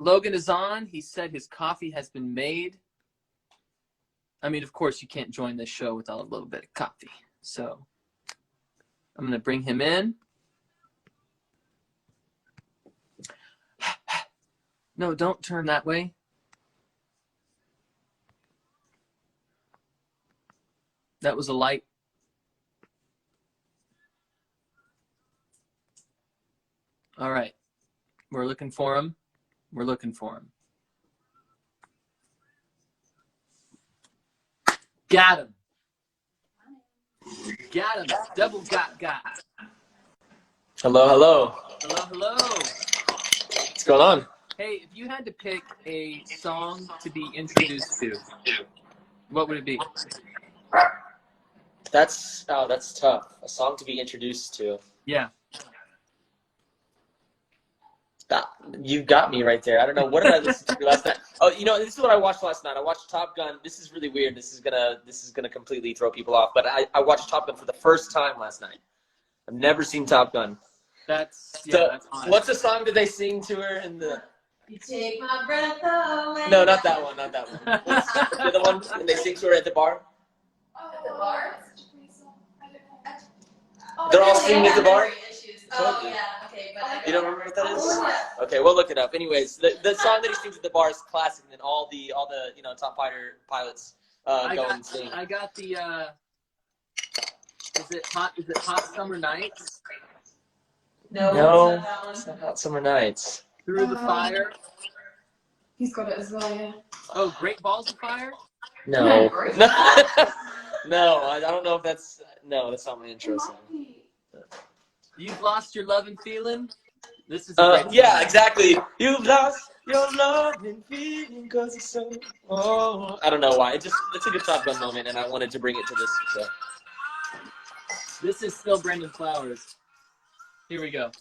Logan is on. He said his coffee has been made. I mean, of course, you can't join this show without a little bit of coffee. So I'm going to bring him in. No, don't turn that way. That was a light. All right. We're looking for him. We're looking for him. Got him. Got him. Double got. Hello, hello. Hello, hello. What's going on? Hey, if you had to pick a song to be introduced to, what would it be? That's tough. A song to be introduced to. Yeah. You got me right there. I don't know. What did I listen to last night? Oh, you know, this is what I watched last night. I watched Top Gun. This is really weird. This is gonna completely throw people off. But I watched Top Gun for the first time last night. I've never seen Top Gun. That's odd. What's the song did they sing to her in the? You take my breath away. No, not that one. Not that one. What's the other one? And they sing to her at the bar. At the bar? They're all singing at the bar? Oh, yeah, okay. But You don't remember what that is? Oh, yeah. Okay, we'll look it up. Anyways, the song that he sings at the bar is classic, and then all the top fighter pilots go and sing. I got the is it Hot Summer Nights? No, it's not Hot Summer Nights. Through the Fire? He's got it as well, yeah. Oh, Great Balls of Fire? No. No, I don't know if that's not my intro song. You've Lost Your Love and Feeling? This is yeah, exactly. You've lost your love and feeling because it's so. Oh, I don't know why. It's a good Top Gun moment, and I wanted to bring it to this. So. This is still Brandon Flowers. Here we go.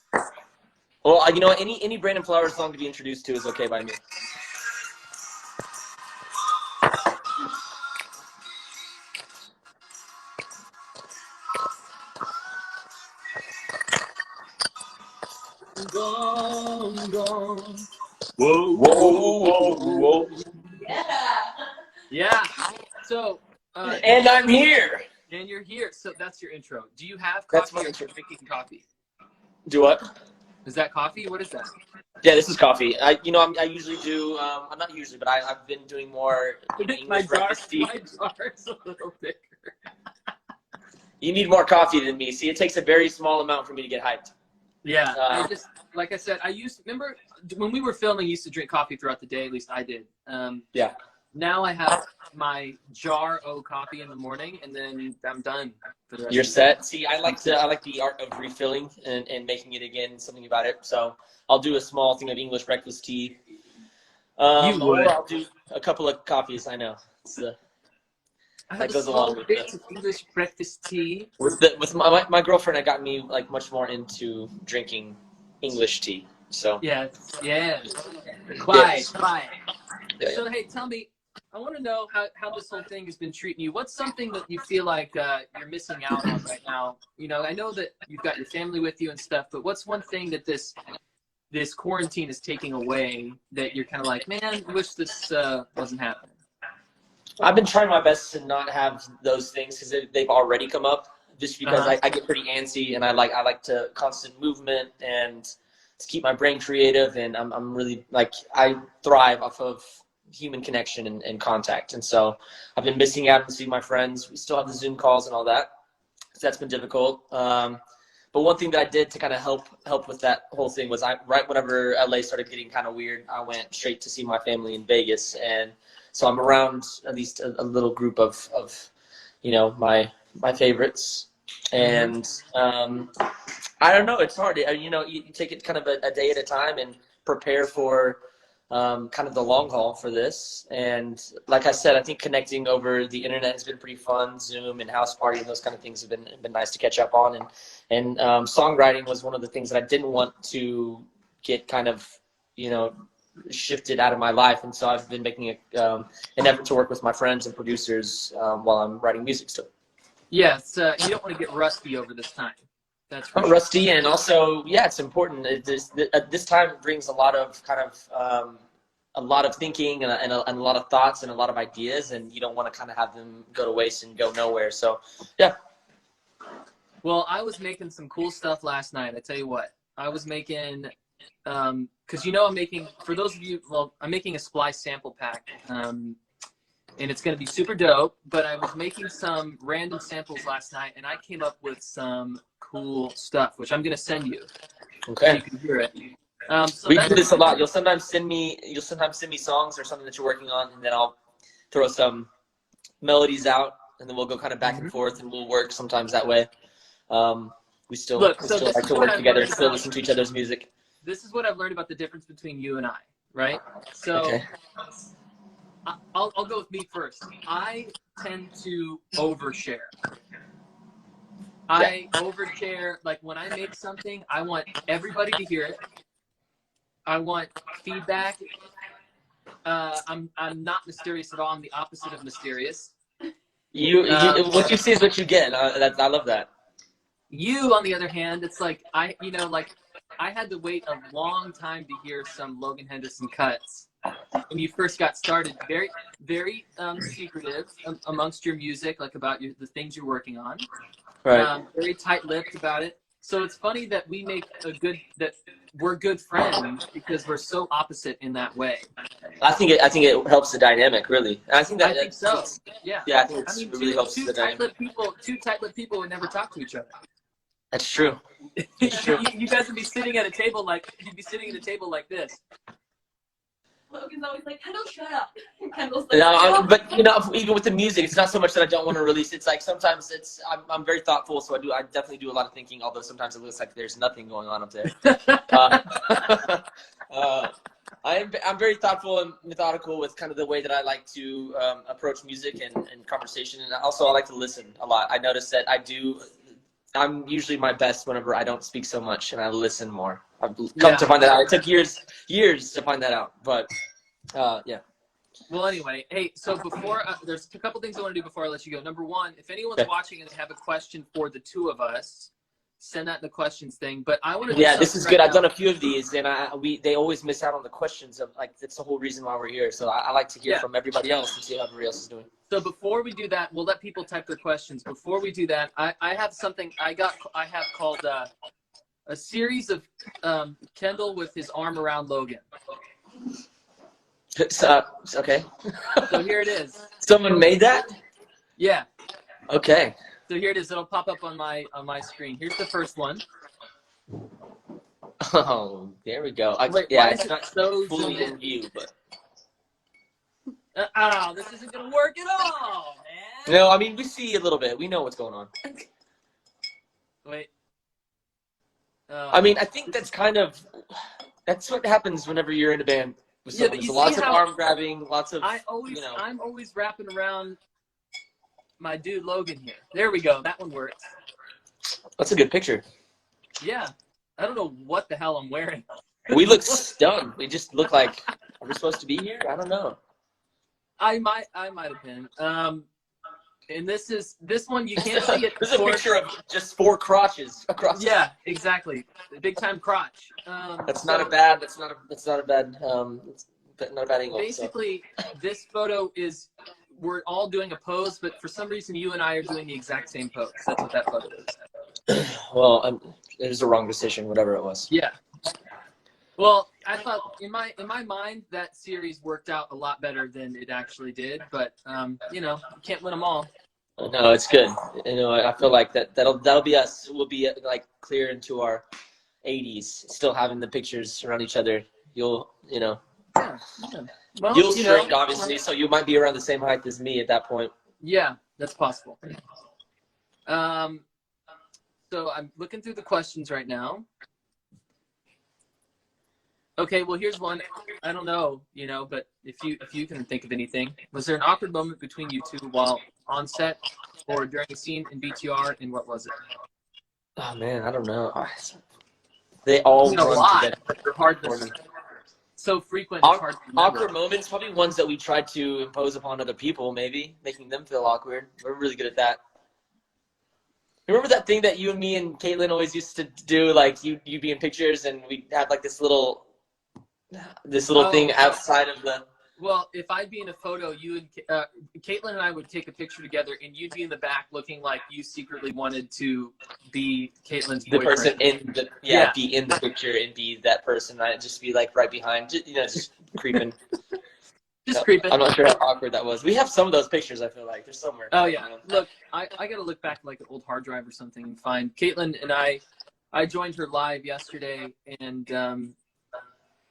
Well, you know, any Brandon Flowers song to be introduced to is okay by me. Gone. Whoa. Yeah. So. And I'm here. And you're here. So that's your intro. Do you have That's coffee my or intro. drinking coffee? Do what? Is that coffee? What is that? Yeah, this is coffee. I usually do. I'm not usually, but I've been doing more English breakfast tea. My jar's a little bigger. You need more coffee than me. See, it takes a very small amount for me to get hyped. Yeah, I just, like I said, remember when we were filming, I used to drink coffee throughout the day, at least I did. Yeah. Now I have my jar of coffee in the morning, and then I'm done for the rest You're of the set. day. See, I like the art of refilling and making it again, something about it. So I'll do a small thing of English breakfast tea. You would. Or I'll do a couple of coffees. I know. That goes along with it. English breakfast tea. With my girlfriend, it got me like much more into drinking English tea. So Yeah. Quiet. Yeah. So hey, tell me, I want to know how this whole thing has been treating you. What's something that you feel like you're missing out on right now? You know, I know that you've got your family with you and stuff, but what's one thing that this quarantine is taking away that you're kind of like, man, I wish this wasn't happening? I've been trying my best to not have those things because they've already come up. Just because I get pretty antsy and I like to constant movement and to keep my brain creative, and I'm really like I thrive off of human connection and contact, and so I've been missing out on seeing my friends. We still have the Zoom calls and all that, so that's been difficult. But one thing that I did to kind of help with that whole thing was right whenever LA started getting kind of weird, I went straight to see my family in Vegas, and so I'm around at least a little group of my favorites, and I don't know, it's hard. You take it kind of a day at a time and prepare for kind of the long haul for this. And like I said, I think connecting over the internet has been pretty fun. Zoom and house party and those kind of things have been nice to catch up on. And songwriting was one of the things that I didn't want to get kind of shifted out of my life, and so I've been making an effort to work with my friends and producers while I'm writing music still. Yes, you don't want to get rusty over this time. That's for sure. Rusty, and also, yeah, it's important. This time brings a lot of kind of a lot of thinking and a lot of thoughts and a lot of ideas, and you don't want to kind of have them go to waste and go nowhere. So, yeah. Well, I was making some cool stuff last night. I tell you what, I was making, because I'm making, for those of you, well, I'm making a splice sample pack, and it's going to be super dope, but I was making some random samples last night, and I came up with some cool stuff, which I'm going to send you. Okay. So you can hear it. So We do this a lot. You'll sometimes send me songs or something that you're working on, and then I'll throw some melodies out, and then we'll go kind of back and forth, and we'll work sometimes that way. We still like to work together, still listen to each other's music. This is what I've learned about the difference between you and I, right? So Okay. I'll go with me first. I tend to overshare. I overshare. Like when I make something, I want everybody to hear it. I want feedback. I'm not mysterious at all. I'm the opposite of mysterious. What you see is what you get. I love that. You, on the other hand, it's like I had to wait a long time to hear some Logan Henderson cuts when you first got started. Very, very secretive amongst your music, like about the things you're working on. Right. Very tight-lipped about it. So it's funny that we're good friends because we're so opposite in that way. I think it helps the dynamic, really. And I think so. Yeah. Yeah, I think it really helps the dynamic. Two tight-lipped people would never talk to each other. That's true. It's true. You guys would be sitting at a table like this. Logan's always like, Kendall, shut up. Kendall's like, No, but even with the music, it's not so much that I don't want to release. It's like sometimes I'm very thoughtful, so I definitely do a lot of thinking. Although sometimes it looks like there's nothing going on up there. I'm very thoughtful and methodical with kind of the way that I like to approach music and conversation, and also I like to listen a lot. I notice that I'm usually my best whenever I don't speak so much and I listen more. I've come to find that out. It took years to find that out, but yeah. Well, anyway, hey, so before there's a couple things I want to do before I let you go. Number one, if anyone's watching and they have a question for the two of us, send that in the questions thing. But I want to this is good. I've done a few of these, and they always miss out on the questions. That's the whole reason why we're here. So I like to hear from everybody else and see how everybody else is doing. So before we do that, we'll let people type their questions. Before we do that, I have something I have called a series of Kendall with his arm around Logan. Okay. So here it is. Someone made that? Yeah. Okay. So here it is. It'll pop up on my screen. Here's the first one. Oh, there we go. It's not so fully in view, but. This isn't gonna work at all, man. No, I mean we see a little bit. We know what's going on. Wait. I mean, I think that's what happens whenever you're in a band with someone. There's lots of arm grabbing, lots of. I'm always wrapping around my dude Logan here. There we go. That one works. That's a good picture. Yeah. I don't know what the hell I'm wearing. We look stunned. We just look like, are we supposed to be here? I don't know. I might have been. And this one you can't see it. There's a picture of just 4 crotches across. Yeah, exactly. Big time crotch. That's not a bad angle. Basically, this photo is we're all doing a pose, but for some reason you and I are doing the exact same pose. That's what that photo is. Well, it was the wrong decision, whatever it was. Yeah. Well, I thought in my mind that series worked out a lot better than it actually did, but you can't win them all. No, it's good. I feel like that'll be us. We'll be like clear into our 80s, still having the pictures around each other. Yeah. Well, you'll shrink, obviously, so you might be around the same height as me at that point. Yeah, that's possible. So I'm looking through the questions right now. Okay, well, here's one. I don't know, but if you can think of anything. Was there an awkward moment between you two while on set or during a scene in BTR, and what was it? Oh, man, I don't know. They all a lot. They're hard to so frequent. Awkward moments, probably ones that we tried to impose upon other people, maybe, making them feel awkward. We're really good at that. Remember that thing that you and me and Caitlin always used to do, like you'd be in pictures and we'd have like this little this little thing outside of the. Well, if I'd be in a photo, you and Caitlin and I would take a picture together, and you'd be in the back looking like you secretly wanted to be Caitlin's boyfriend. The person in the be in the picture and be that person. I'd just be like right behind, just creeping. Just creeping. I'm not sure how awkward that was. We have some of those pictures. I feel like there's somewhere. Oh yeah. Look, I got to look back like an old hard drive or something and find Caitlin and I joined her live yesterday, and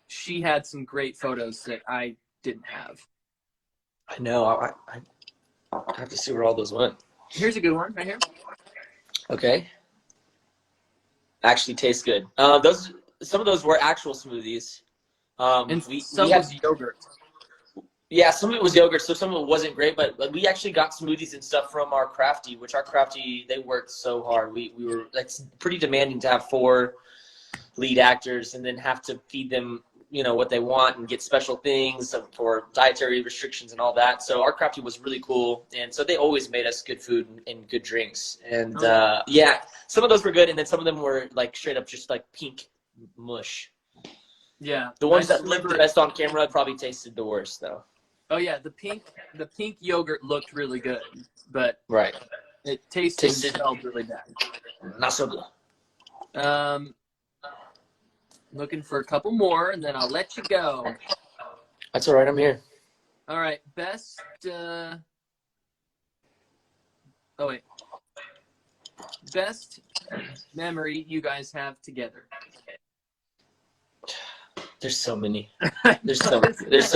she had some great photos that I didn't have. I know. I have to see where all those went. Here's a good one right here. Okay. Actually tastes good. Some of those were actual smoothies. And some was yogurt. Yeah, some of it was yogurt, so some of it wasn't great. But we actually got smoothies and stuff from our crafty, which our crafty, they worked so hard. We were, it's pretty demanding to have 4 lead actors and then have to feed them, what they want and get special things for dietary restrictions and all that. So our crafty was really cool, and so they always made us good food and good drinks. And yeah, some of those were good, and then some of them were like straight up just like pink mush. Yeah, the ones that looked the best on camera probably tasted the worst though. Oh yeah, the pink yogurt looked really good, but right, it tasted smelled really bad. Not so good. Looking for a couple more, and then I'll let you go. That's all right. I'm here. All right, best. Oh wait. Best memory you guys have together. There's so many. There's so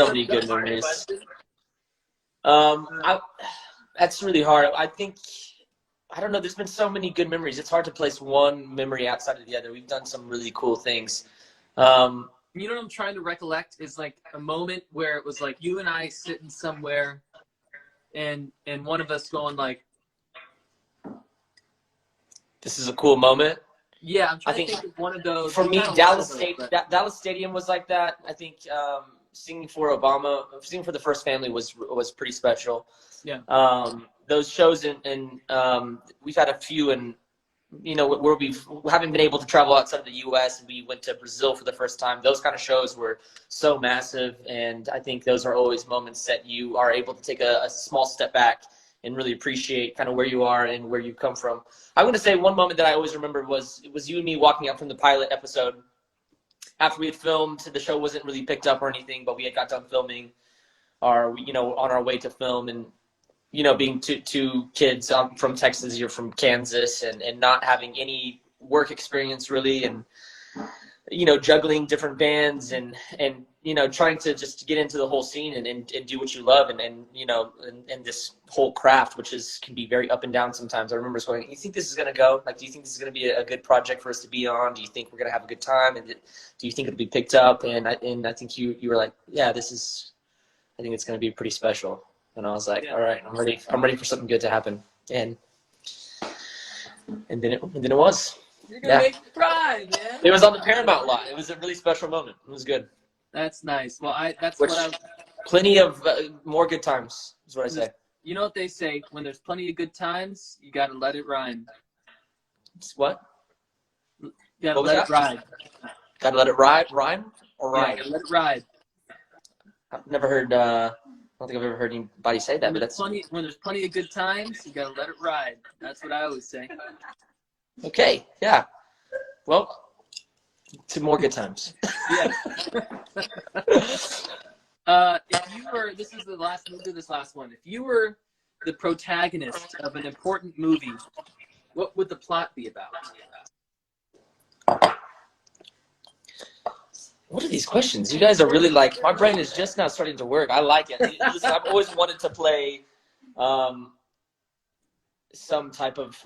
many good memories. That's really hard. I don't know. There's been so many good memories. It's hard to place one memory outside of the other. We've done some really cool things. You know what I'm trying to recollect is like a moment where it was like you and I sitting somewhere, and one of us going like, "This is a cool moment." Yeah, I'm trying to think of one of those. For me, Dallas Stadium was like that. I think singing for the First Family was pretty special. Yeah. Those shows and we've had a few, and where we haven't been able to travel outside of the U.S. We went to Brazil for the first time. Those kind of shows were so massive, and I think those are always moments that you are able to take a small step back and really appreciate kind of where you are and where you come from. I'm going to say one moment that I always remember was you and me walking out from the pilot episode after we had filmed. The show wasn't really picked up or anything, but we had got done filming on our way to film, and being two kids from Texas, you're from Kansas, and not having any work experience really, and juggling different bands and trying to just get into the whole scene and do what you love and this whole craft, which can be very up and down sometimes. I remember going, you think this is going to go? Like, do you think this is going to be a good project for us to be on? Do you think we're going to have a good time? And do you think it'll be picked up? And I think you were like, yeah, I think it's going to be pretty special. And I was like, all right, I'm ready for something good to happen. And then it was. You're going to make me cry, man. It was on the Paramount lot. It was a really special moment. It was good. That's nice. Well, plenty of more good times is what I say. You know what they say? When there's plenty of good times, you got to let it rhyme. What? You got to let it ride. Got to let it ride? Rhyme? Or ride? Yeah, let it ride. I've never heard, I don't think I've ever heard anybody say that. When there's plenty of good times, you got to let it ride. That's what I always say. Okay, yeah. Well, to more good times. Yeah. If you were, we'll do this last one. If you were the protagonist of an important movie, what would the plot be about? What are these questions? You guys are really like, my brain is just now starting to work. I like it. Listen, I've always wanted to play some type of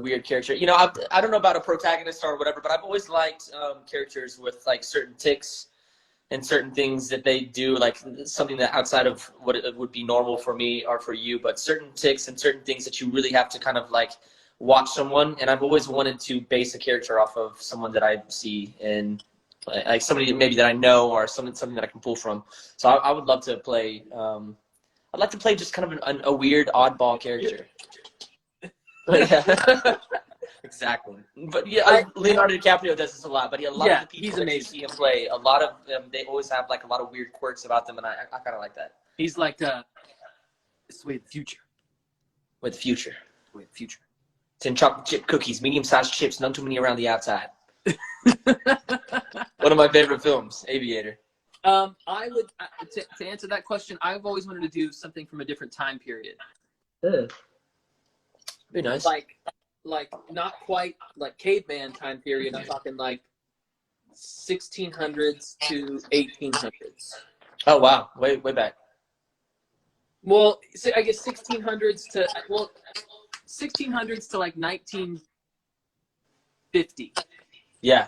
weird character. I don't know about a protagonist or whatever, but I've always liked characters with like certain tics and certain things that they do, like something that outside of what it would be normal for me or for you, but certain tics and certain things that you really have to kind of like watch someone. And I've always wanted to base a character off of someone that I see and like somebody maybe that I know or something that I can pull from. So I would love to play. I'd like to play just kind of a weird oddball character. Exactly. But yeah, Leonardo DiCaprio does this a lot. But a lot of the people he's that you amazing. see him play, a lot of them, they always have like a lot of weird quirks about them, and I kind of like that. He's like, it's the way of the future. With Future. The way of the future. 10 chocolate chip cookies, medium-sized chips, none too many around the outside. One of my favorite films, Aviator. I would to answer that question. I've always wanted to do something from a different time period. Be nice. Like not quite like caveman time period. I'm talking like 1600s to 1800s. Oh wow, way back. Well, I guess 1600s to 1600s to like 1950. Yeah.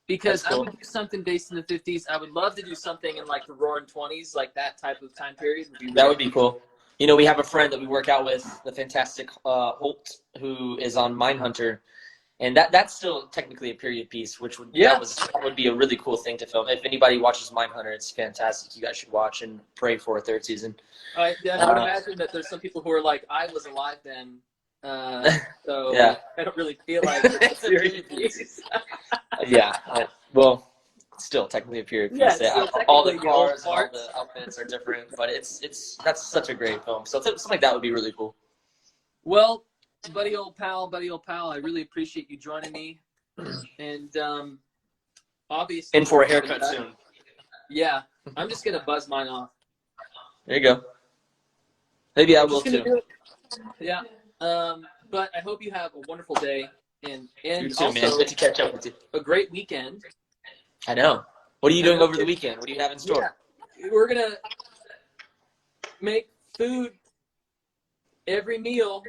Because That's cool. I would do something based in the 50s. I would love to do something in like the Roaring 20s, like that type of time period. That would be cool. You know, we have a friend that we work out with, the fantastic Holt, who is on Mindhunter, and that's still technically a period piece, which would that would be a really cool thing to film. If anybody watches Mindhunter, it's fantastic. You guys should watch and pray for a third season. I would imagine that there's some people who are like, I was alive then, so Yeah. I don't really feel like it's a period piece. Well, still technically a period piece. Yeah, still all the technically the old cars and all parts. the outfits are different, but that's such a great film. So something like that would be really cool. Well, buddy old pal, I really appreciate you joining me, and obviously. And for a haircut soon. Yeah, I'm just gonna buzz mine off. There you go. Maybe I will too. Yeah. But I hope you have a wonderful day and You too, also man. Good to catch up with you. a great weekend. I know. What are you doing over the weekend? What do you have in store? Yeah. We're gonna make food every meal.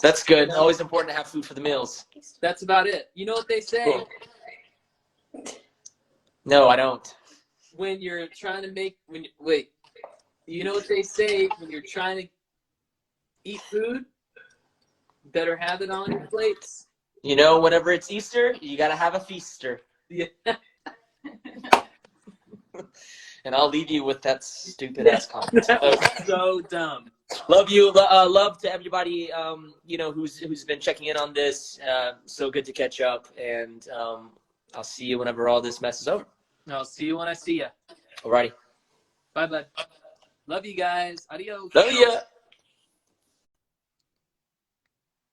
That's good. Always important to have food for the meals. That's about it. You know what they say? Cool. No, I don't. When you're trying to make you know what they say when you're trying to eat food? Better have it on your plates. You know, whenever it's Easter, you gotta have a feaster. Yeah. And I'll leave you with that stupid ass comment. That's so dumb. Love you. Love to everybody. Who's been checking in on this. So good to catch up, and I'll see you whenever all this mess is over. I'll see you when I see you. Alrighty. Bye, bud. Love you guys. Adios. Love ya.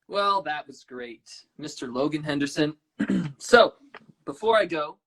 Well, that was great, Mr. Logan Henderson. So, before I go,